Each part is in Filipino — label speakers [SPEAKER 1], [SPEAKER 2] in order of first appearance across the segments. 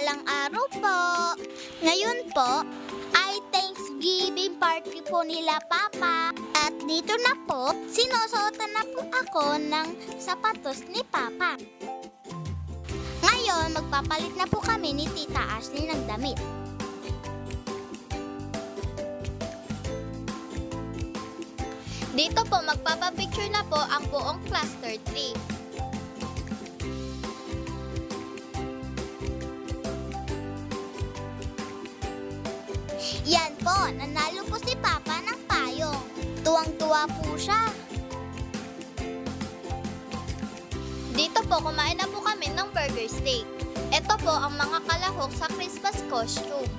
[SPEAKER 1] mapagpalang araw po. Ngayon po ay Thanksgiving party po nila Papa. At dito na po, sinusuotan na po ako ng sapatos ni Papa. Ngayon, magpapalit na po kami ni Tita Ashley ng damit. Dito po, magpapapicture na po ang buong cluster 3. Yan po, nanalo po si Papa ng payong. Tuwang-tuwa po siya. Dito po, kumain na po kami ng burger steak. Ito po ang mga kalahok sa Christmas costume.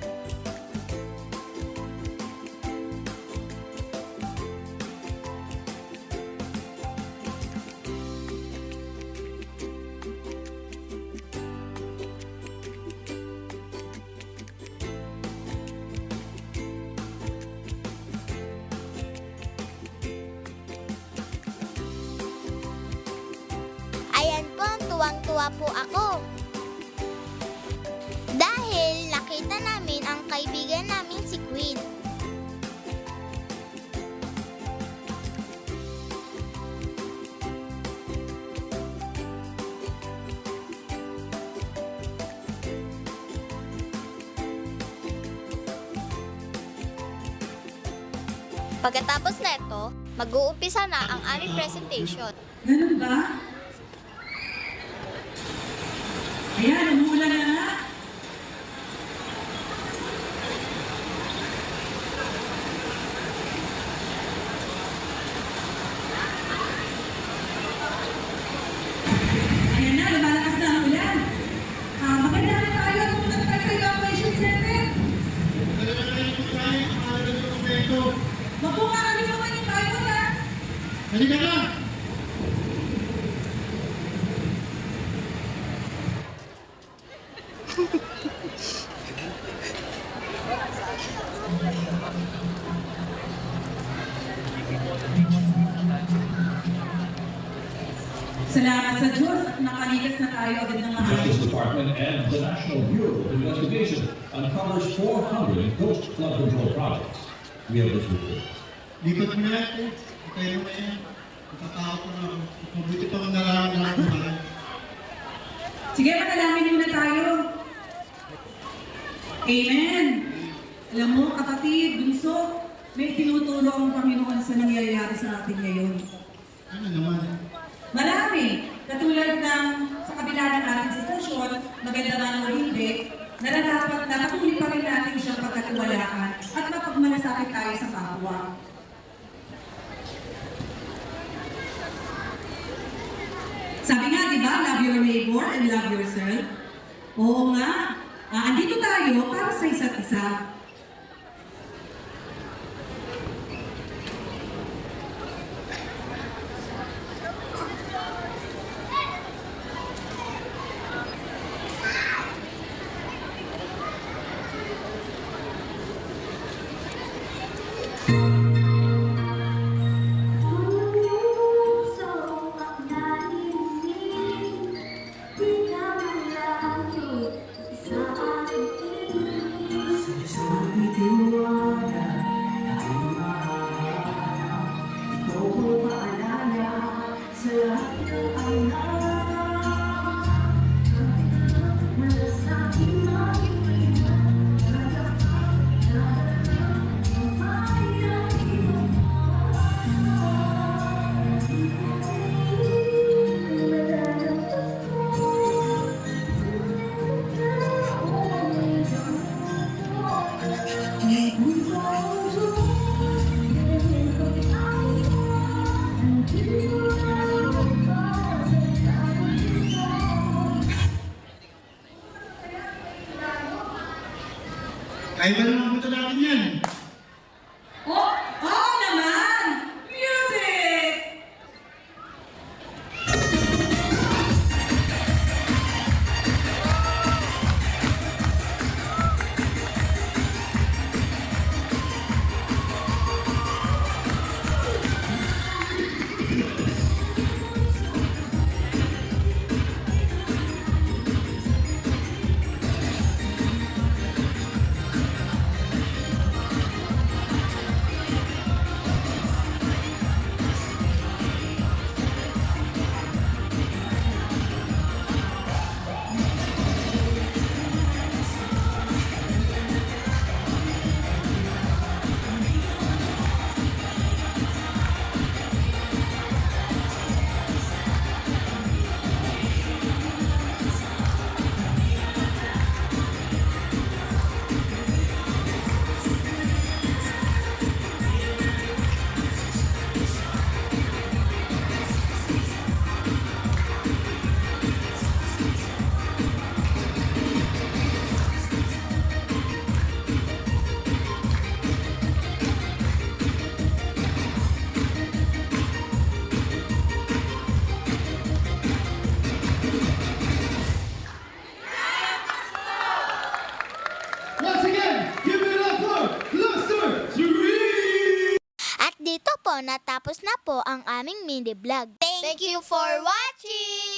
[SPEAKER 1] Ayan po, tuwang-tuwa po ako. Dahil nakita namin ang kaibigan namin si Queen. Pagkatapos neto, mag-uumpisa na ang aming presentation.
[SPEAKER 2] Ganun ba? Ayan, umuulan na nga. Ayan na, lumalakas na ang ulan. Maganda na tayo. Pumunta na tayo sa evacuation center. Mabuka kami naman yung tayo na.
[SPEAKER 3] Halika na!
[SPEAKER 2] Salamat sa Diyos at nakalikas na tayo agad ng mga
[SPEAKER 4] Justice Department and the National Bureau of Investigation uncovers 400 ghost flood control projects. We have this report.
[SPEAKER 3] Lipat mo na ito. Itayo mo na yan. Natatakot na ako. Mabuti pa ang nararamdaman ko na.
[SPEAKER 2] Sige, manalangin muna tayo. Amen. Alam mo, kapatid, bunso, may tinuturo ang Panginoon sa nangyayari sa atin ngayon.
[SPEAKER 3] Ano naman?
[SPEAKER 2] Marami. Katulad ng sa kabila ng ating sitwasyon, maganda man o hindi, nararapat na patuloy pa rin natin siyang pagkatiwalaan at mapagmalasakit tayo sa kapwa. Sabi nga, di ba, love your neighbor and love yourself? Oo nga. Andito tayo para sa isa't isa.
[SPEAKER 3] Kaya ba naman punta natin yan?
[SPEAKER 2] Oo naman! Music!
[SPEAKER 1] po natapos na po ang aming mini vlog. Thank you for watching!